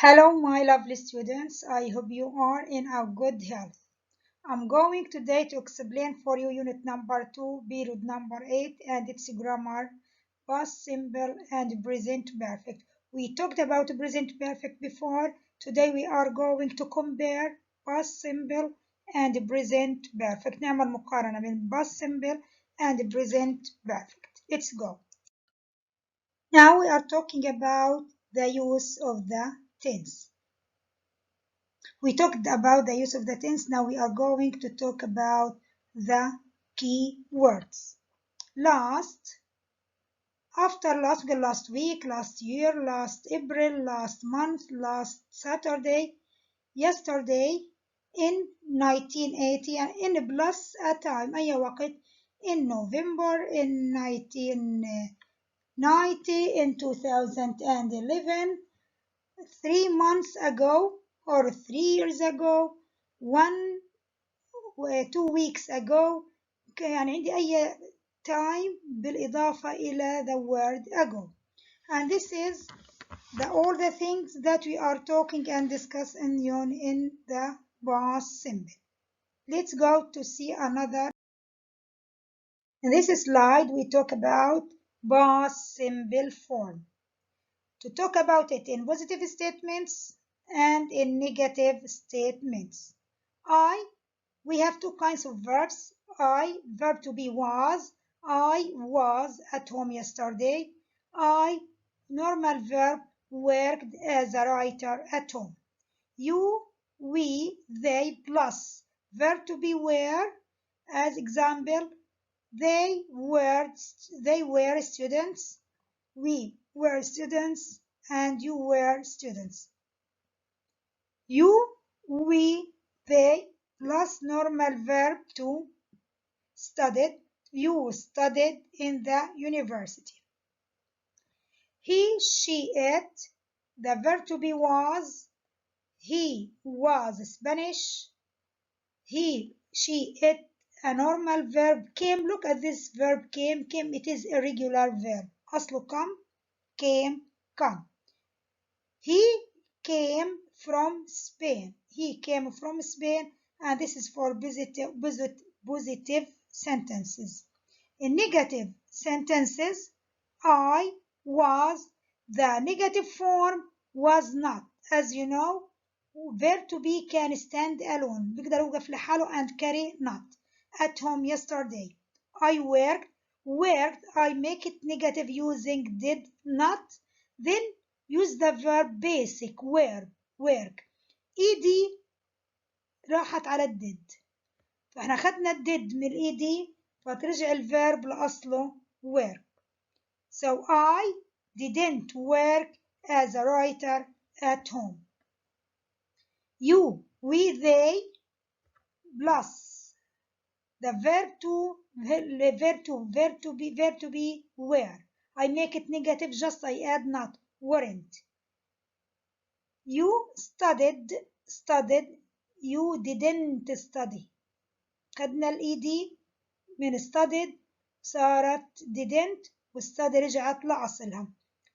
Hello, my lovely students. I hope you are in a good health. I'm going today to explain for you unit number 2, period number 8, and its grammar, past simple and present perfect. We talked about present perfect before. Today we are going to compare past simple and present perfect. نعمل مقارنة بين past simple and present perfect. Let's go. Now we are talking about the use of the tense. We talked about the use of the tense. Now we are going to talk about the key words. After last week, last year, last April, last month, last Saturday, yesterday, in 1980, and in plus a time, أي وقت, in November, in 1990, in 2011, 3 months ago, or 3 years ago, 2 weeks ago. يعني عندي أي time بالإضافة إلى the word ago. And this is all the things that we are talking and discuss in the past simple. Let's go to see another. In this slide, we talk about past simple form. To talk about it in positive statements and in negative statements. We have two kinds of verbs. Verb to be was. I was at home yesterday. I, normal verb, worked as a writer at home. You, we, they, plus verb to be were. As example, they were students. We were students and you were students. You, we, they, plus normal verb to studied. You studied in the university. He, she, it. The verb to be was. He was Spanish. He, she, it. A normal verb came. Look at this verb came. Came, it is a regular verb. أصله come, came, come. He came from Spain. He came from Spain, and this is for positive sentences. In negative sentences, I was, the negative form was not. As you know, verb to be can stand alone. بيقدر يوقف لحاله and carry not. At home yesterday. I worked, I make it negative using did not. Then use the verb basic work. ed راحت على الديد. فاحنا خدنا الديد من ed فترجع الفيرب لأصله work. So I didn't work as a writer at home. You, we, they, plus the verb to be were. I make it negative, just I add not, weren't. You studied, you didn't study. خدنا ed من studied صارت didn't والstudy رجعت لأصلها.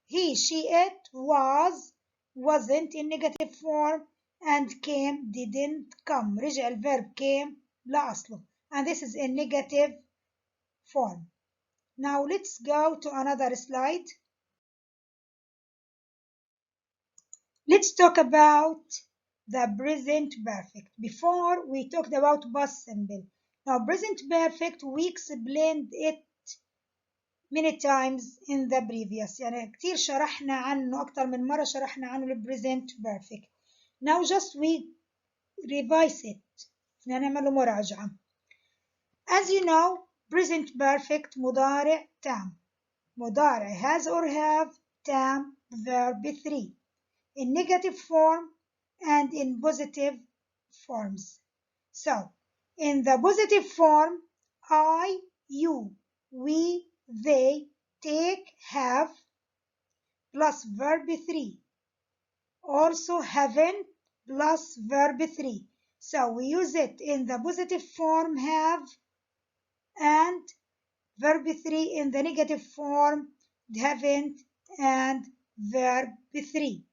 He, she, it, was, wasn't in negative form, and came, didn't come. رجع الverb came لأصله. And this is in negative form. Now let's go to another slide. Let's talk about the present perfect. Before we talked about past simple. Now present perfect we explained it many times in the previous. يعني كتير شرحنا عنه أكتر من مرة شرحنا عنه البريزنت perfect. Now just we revise it. نعمله مراجعة. As you know, present perfect مضارع تام. مضارع has or have تام verb 3. In negative form and in positive forms. So, in the positive form, I, you, we, they, take, have, plus verb 3. Also haven't, plus verb 3. So, we use it in the positive form, have, and verb 3 in the negative form, haven't, and verb 3.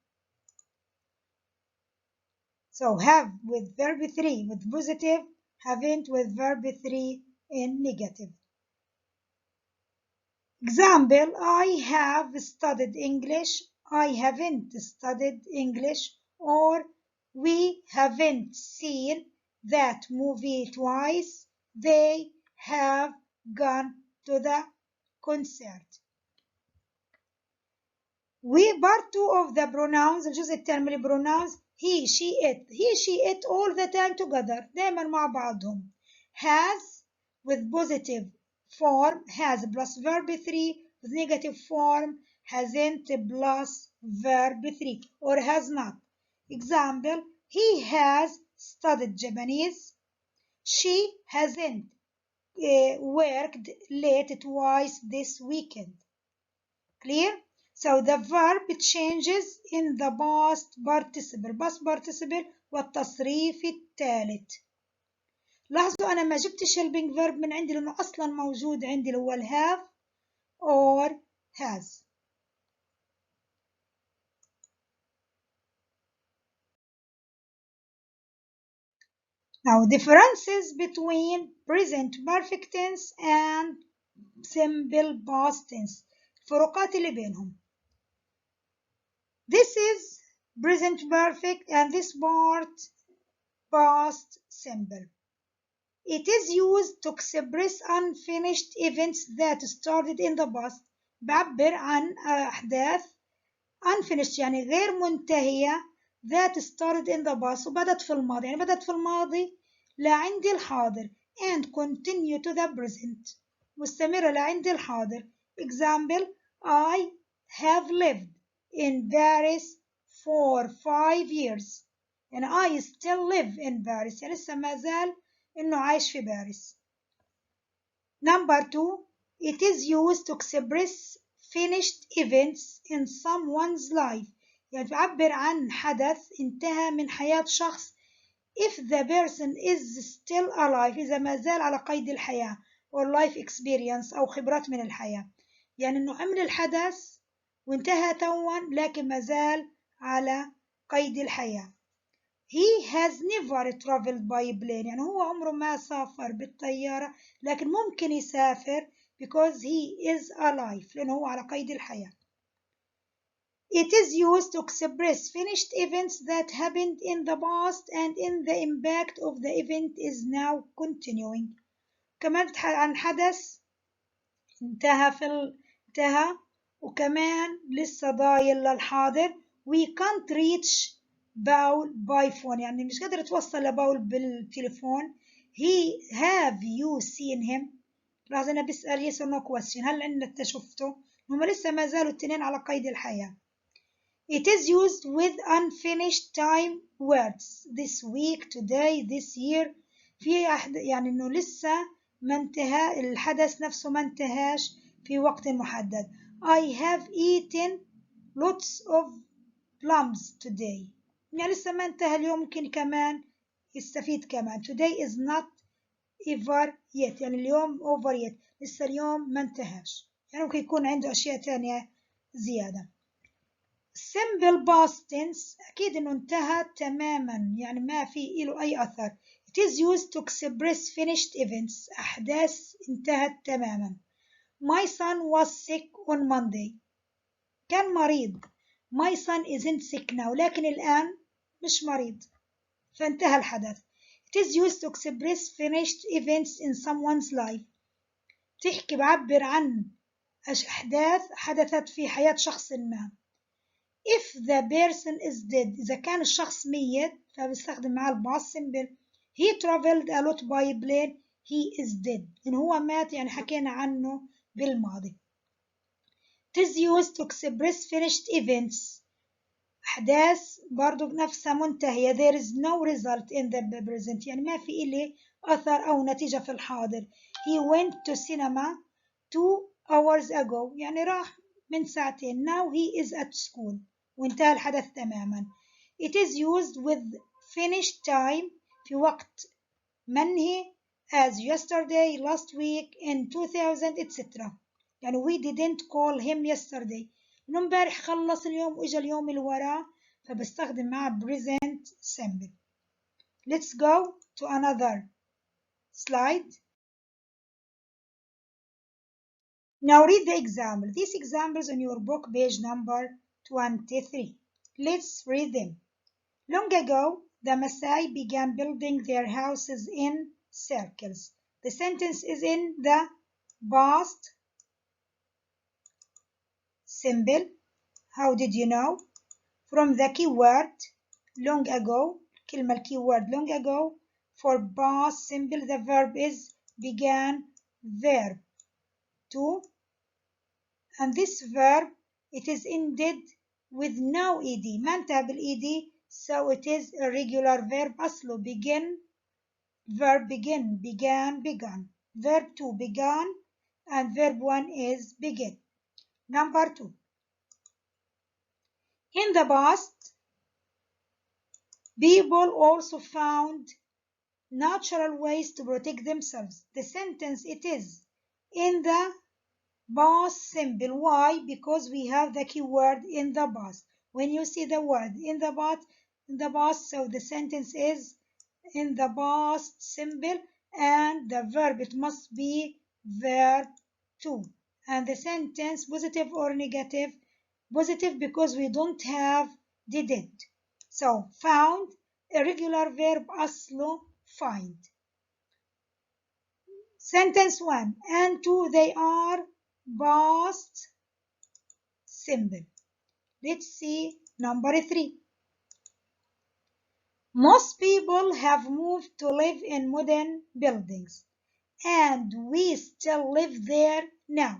So have with verb 3 with positive, haven't with verb 3 in negative. Example, I have studied English, I haven't studied English, or we haven't seen that movie twice, they have gone to the concert. part 2 of the pronouns الجزء الثاني من pronouns he, she, it all the time together دائما مع بعضهم. Has with positive form has plus verb 3 with negative form hasn't plus verb 3 or has not. Example, he has studied Japanese. She hasn't worked late twice this weekend. Clear? So the verb changes in the past participle والتصريف الثالث. لاحظوا أنا ما جبتش helping verb من عندي لأنه أصلا موجود عندي اللي هو have or has. Now differences between present perfect tense and simple past tense. الفروقات اللي بينهم. This is present perfect and this part past simple. It is used to express unfinished events that started in the past. بعبر عن أحداث unfinished يعني غير منتهية that started in the past وبدت في الماضي يعني بدت في الماضي لعند الحاضر and continue to the present مستمرة لعند الحاضر. Example, I have lived in Paris for 5 years and I still live in Paris يعني لسه ما زال إنه عايش في باريس. Number 2, it is used to express finished events in someone's life يعني تعبر عن حدث انتهى من حياة شخص if the person is still alive إذا ما زال على قيد الحياة or life experience أو خبرات من الحياة يعني إنه عمل الحدث وانتهى توا لكن ما زال على قيد الحياة. He has never traveled by plane يعني هو عمره ما سافر بالطيارة لكن ممكن يسافر because he is alive لأنه هو على قيد الحياة. It is used to express finished events that happened in the past and in the impact of the event is now continuing. كمان بتحكي عن حدث انتهى وكمان لسه ضايل للحاضر. We can't reach باول باي فون يعني مش قادر توصل لباول بالتليفون. have you seen him؟ لاحظ أنا بسأل yes or no question هل أنت شفته؟ هما لسه ما زالوا التنين على قيد الحياة. It is used with unfinished time words this week, today, this year. في يعني إنه لسه ما انتهى الحدث نفسه ما انتهاش في وقت محدد. I have eaten lots of plums today. يعني لسه ما انتهى اليوم ممكن كمان يستفيد كمان. Today is not over yet يعني اليوم over yet لسه اليوم ما انتهاش يعني ممكن يكون عنده أشياء تانية زيادة. simple past tense أكيد إنه انتهى تماما يعني ما في له أي أثر. It is used to express finished events أحداث انتهت تماما. My son was sick on Monday. كان مريض. My son isn't sick now لكن الآن مش مريض فانتهى الحدث. It is used to express finished events in someone's life. تحكي بعبر عن أحداث حدثت في حياة شخص ما. If the person is dead إذا كان الشخص ميت فبستخدم معاه الباست simple. He traveled a lot by plane. He is dead إن هو مات يعني حكينا عنه بالماضي. It is used to express finished events أحداث برضو بنفسها منتهية. There is no result in the present يعني ما في إلي أثر أو نتيجة في الحاضر. He went to cinema 2 hours ago يعني راح من ساعتين. Now he is at school وانتهى الحدث تماما. It is used with finished time في وقت منهي as yesterday, last week, in 2000 etc. يعني we didn't call him yesterday إنه امبارح خلص اليوم وإجا اليوم اللي وراه فبستخدم معه present simple. Let's go to another slide. Now read the example. These examples on your book, page number 23. Let's read them. Long ago, the Maasai began building their houses in circles. The sentence is in the past simple. How did you know? From the keyword long ago, كلمة الkeyword long ago. For past simple, the verb is began, verb to, and this verb, it is ended with no ed. ما انتهى بالed, so it is a regular verb. أصله begin, verb begin, began, begun. Verb 2 began, and verb 1 is begin. Number 2. In the past, people also found natural ways to protect themselves. The sentence, it is in the past simple. Why? Because we have the keyword in the past. When you see the word in the past, so the sentence is in the past simple, and the verb, it must be verb 2. And the sentence, positive or negative? Positive, because we don't have didn't. So found, irregular verb أصله find. Sentence 1 and 2, they are past simple. Let's see number 3. Most people have moved to live in modern buildings, and we still live there now.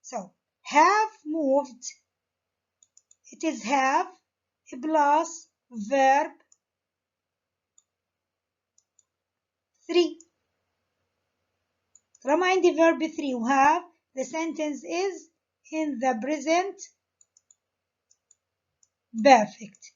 So have moved, it is have plus verb 3. طالما عندي verb 3 وهاف, the sentence is in the present perfect.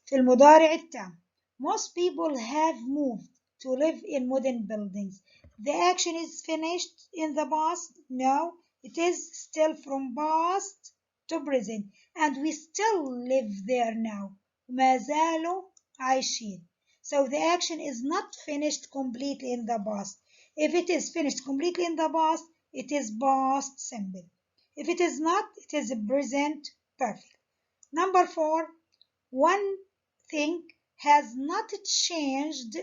في المضارع التام. Most people have moved to live in modern buildings. The action is finished in the past? No, it is still from past to present, and we still live there now. ما زالوا عايشين. So the action is not finished completely in the past. If it is finished completely in the past, it is past simple. If it is not, it is present perfect. Number 4, one thing has not changed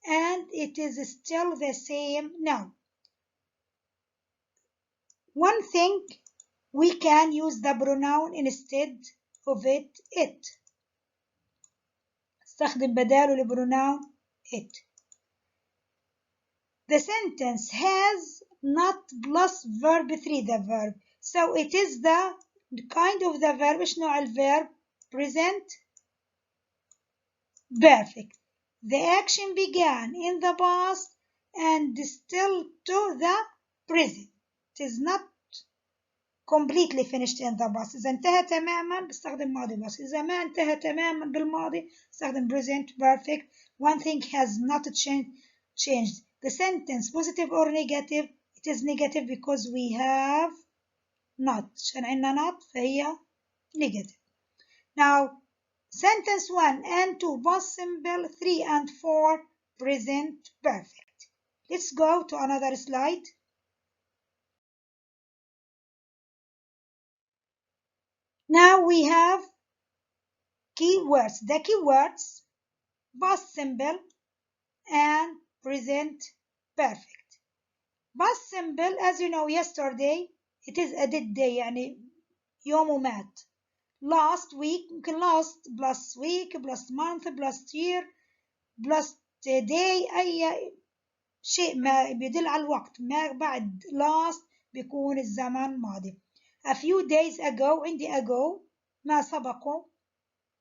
and it is still the same now. One thing, we can use the pronoun instead of it. استخدم بداله البروناون it. The sentence has not plus verb 3, the verb. So it is the kind of the verb. إيش نوع الverb? Present perfect. The action began in the past and still to the present. It is not completely finished in the past. إذا انتهى تماما بستخدم ماضي بس. إذا ما انتهى تماما بالماضي بستخدم present perfect. One thing has not changed. The sentence positive or negative? It is negative because we have not. عشان عندنا not فهي negative. Now sentence 1 and 2 past simple, 3 and 4 present perfect. Let's go to another slide. Now we have keywords. The keywords past simple and present perfect. Past simple, as you know, yesterday it is a dead day, يعني يوم ومات. Last week, ممكن last plus week plus month plus year plus day, أي شيء ما بيدل على الوقت. ما بعد last بيكون الزمن ماضي. A few days ago, عندي ago ما سبقه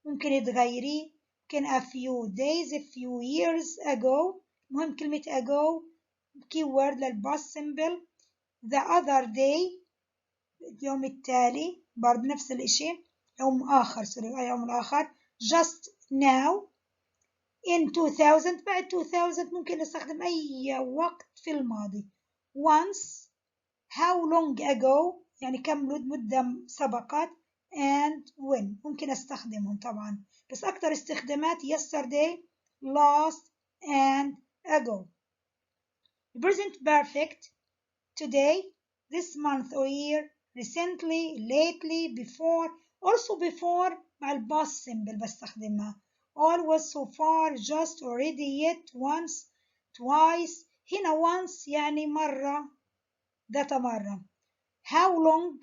ممكن تغيري. ممكن a few days, a few years ago. مهم كلمة ago keyword للباست simple. The other day اليوم التالي برضه نفس الإشي. يوم آخر يوم الآخر. Just now. In 2000 بعد 2000 ممكن نستخدم أي وقت في الماضي. Once. How long ago يعني كم مدة سبقت. and when. ممكن استخدمهم طبعا، بس أكتر استخدامات yesterday, last and ago. Present perfect today, this month or year, recently, lately, before. Also before مع الباست simple بستخدمها. Always, so far, just, already, yet, once, twice. هنا once يعني مرة، ذات مرة. How long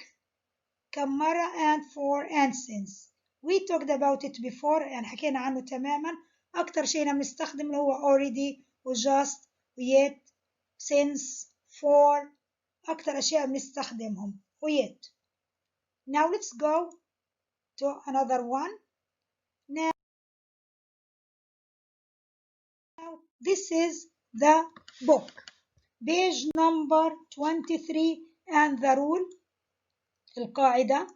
كم مرة and for and since. We talked about it before يعني حكينا عنه تماما. أكتر شيء بنستخدم اللي هو already و just و yet since for. أكتر أشياء بنستخدمهم و yet. Now let's go to another one. Now this is the book. Page number 23 and the rule. القاعدة.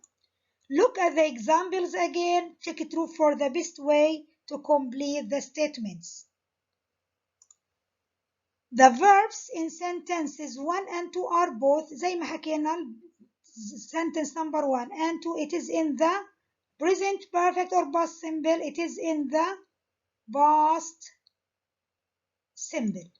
Look at the examples again. Check it through for the best way to complete the statements. The verbs in sentences 1 and 2 are both زي ما حكينا sentence number 1 and 2 it is in the present perfect or past simple. It is in the past simple.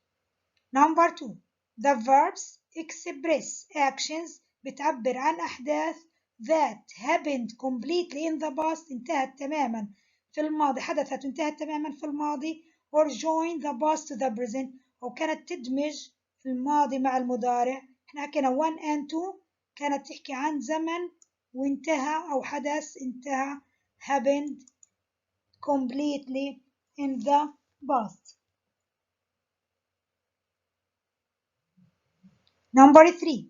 Number 2 the verbs express actions بتعبر عن أحداث that happened completely in the past انتهت تماما في الماضي، حدثت وانتهت تماما في الماضي or join the past to the present أو كانت تدمج الماضي مع المضارع. احنا حكينا 1 and 2 كانت تحكي عن زمن وانتهى أو حدث انتهى happened completely in the past. Number 3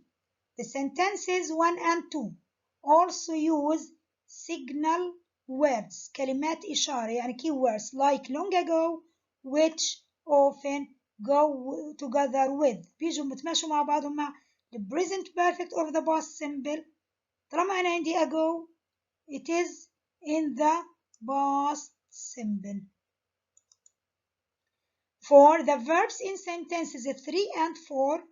the sentences 1 and 2 also use signal words كلمات إشارة يعني key words like long ago, which, often, go together with بيجوا متماشوا مع بعضهم مع the present perfect or the past simple. طالما أنا عندي ago it is in the past simple. For the verbs in sentences 3 and 4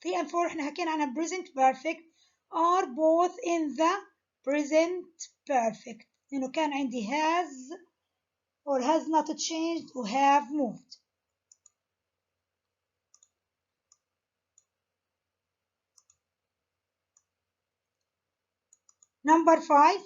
3 and 4 احنا حكينا عنها present perfect are both in the present perfect لأنه كان عندي has or has not changed or have moved. Number 5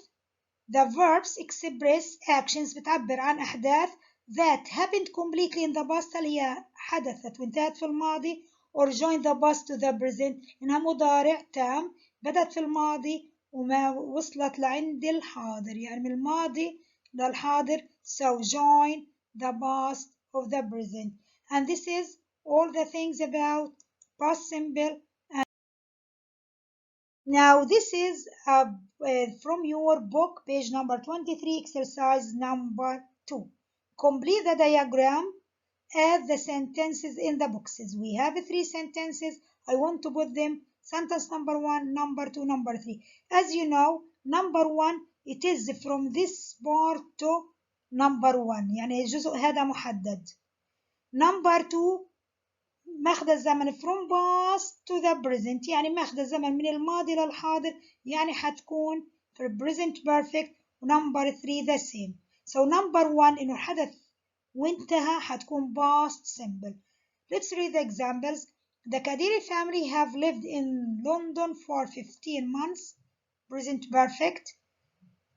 the verbs express actions بتعبر عن أحداث that happened completely in the past اللي هي حدثت وانتهت في الماضي or join the past to the present إنها مضارع تام بدأت في الماضي وما وصلت لعند الحاضر يعني من الماضي للحاضر so join the past of the present. And this is all the things about past simple. Now this is from your book page number 23 exercise number 2. Complete the diagram. Add the sentences in the boxes. We have 3 sentences. I want to put them sentence number 1, number 2, number 3. As you know, number 1 it is from this part to number 1 يعني الجزء هذا محدد. Number 2 ماخذ الزمن from past to the present يعني ماخذ الزمن من الماضي للحاضر يعني حتكون في present perfect. number 3 the same. So number 1 إنه حدث وانتهى حتكون past simple. Let's read the examples. The Kadiri family have lived in London for 15 months. Present perfect.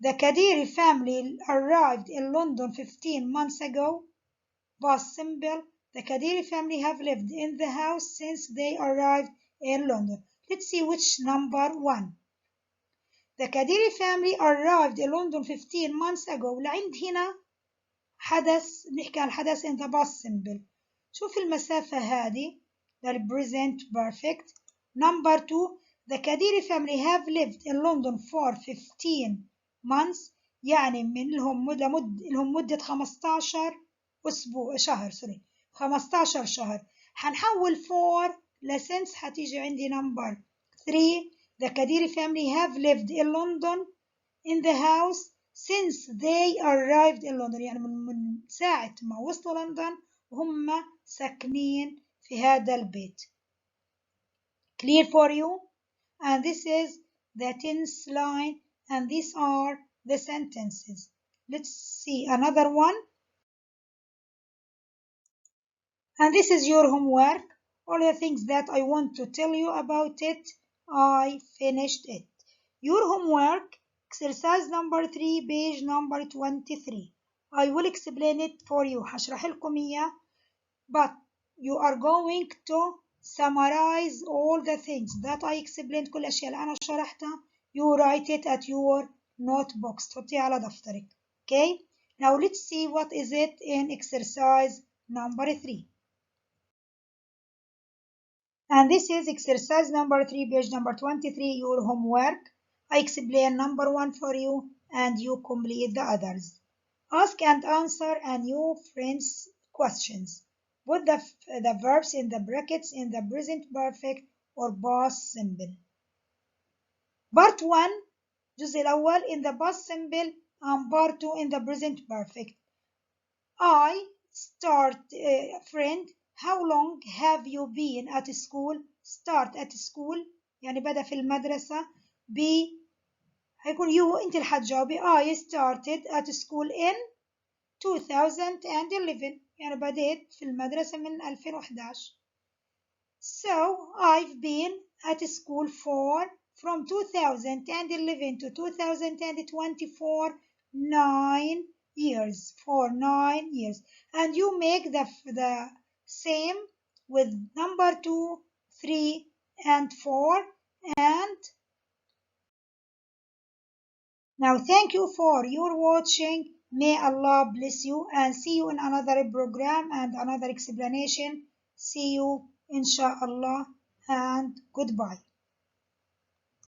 The Kadiri family arrived in London 15 months ago. Past simple. The Kadiri family have lived in the house since they arrived in London. Let's see which number 1. The Kadiri family arrived in London 15 months ago. لعند هنا حدث نحكي عن الحدث in the past simple. شوف المسافة هذه present perfect. Number 2 the Kadiri family have lived in London for 15 months يعني من لهم مدة 15 أسبوع شهر 15 شهر. حنحول 4 لسنس حتيجي عندي number 3 the Kadiri family have lived in London in the house since they arrived in London يعني من ساعة ما وصلوا لندن وهم ساكنين في هذا البيت. Clear for you? And this is the tense line and these are the sentences. Let's see another one. And this is your homework. All the things that I want to tell you about it, I finished it. Your homework, exercise number 3, page number 23. I will explain it for you. هشرح لكم إياه. But you are going to summarize all the things that I explained. كل الأشياء اللي أنا شرحتها. You write it at your notebooks. تحطيه على دفترك. Okay? Now let's see what is it in exercise number 3. And this is exercise number 3, page number 23, your homework. I explain number 1 for you and you complete the others. Ask and answer a new friend's questions. Put the verbs in the brackets in the present perfect or past simple. Part 1 الجزء الأول in the past simple and part 2 in the present perfect. I start friend. How long have you been at school? Start at school يعني بدأ في المدرسة. B هيكون you أنت اللي حتجاوبي. I started at school in 2011 يعني بديت في المدرسة من 2011. So I've been at school from 2011 to 2024 9 years, for 9 years. And you make the same with number 2, 3 and 4. And now thank you for your watching. May Allah bless you and see you in another program and another explanation. See you inshallah and goodbye.